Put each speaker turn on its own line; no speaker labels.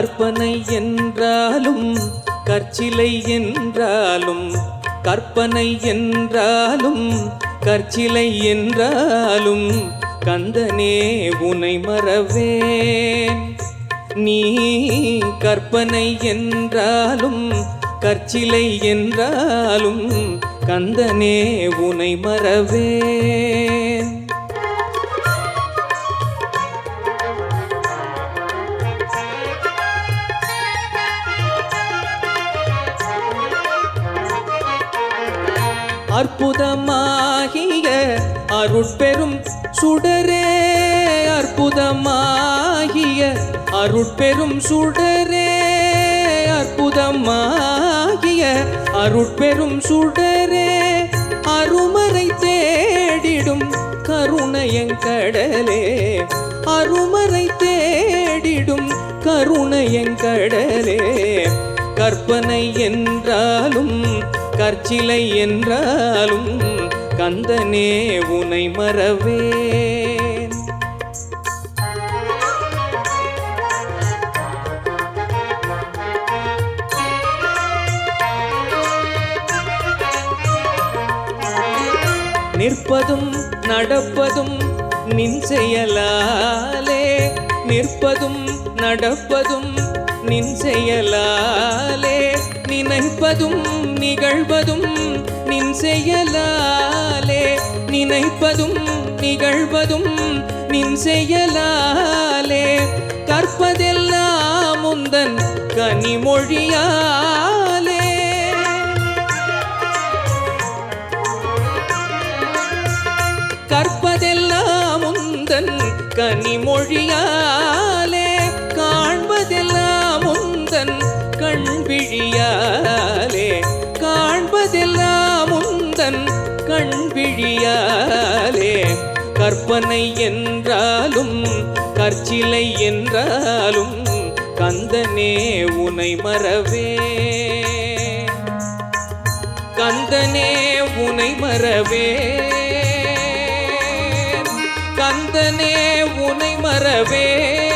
கற்பனை என்றாலும் கற்சிலை என்றாலும், கற்பனை என்றாலும் கற்சிலை என்றாலும் கந்தனே உனை மறவேன். நீ கற்பனை என்றாலும் கற்சிலை என்றாலும் கந்தனே உனை மறவேன். அற்புதமாகிய அருட்பெரும் சுடரே, அற்புதமாகிய அருட்பெரும் சுடரே, அற்புதமாகிய அருட்பெரும் சுடரே, அருமறை தேடிடும் கருணையங்கடலே, அருமறை தேடிடும் கருணையங்கடலே. கற்பனை என்றாலும் கற்சிலை என்றாலும் கந்தனே உனை மறவேன். நிற்பதும் நடப்பதும் நின் செயலாலே, நிற்பதும் நடப்பதும் நின் செயலாலே, நினைப்பதும் நிகழ்வதும் நின் செயலாலே, நினைப்பதும் நிகழ்வதும் நின் செயலாலே. கற்பதெல்லாம் உந்தன் கனிமொழியாலே, கற்பதெல்லாம் உந்தன் கனிமொழியாலே, காண்பதெல்லாம் உந்தன் கண்விழியாலே, காண்பதெல்லாம் உந்தன் கண்விழியாலே. கற்பனை என்றாலும் கற்சிலை என்றாலும் கந்தனே உனை மறவேன். கந்தனே உனை மறவேன். கந்தனே உனை மறவேன்.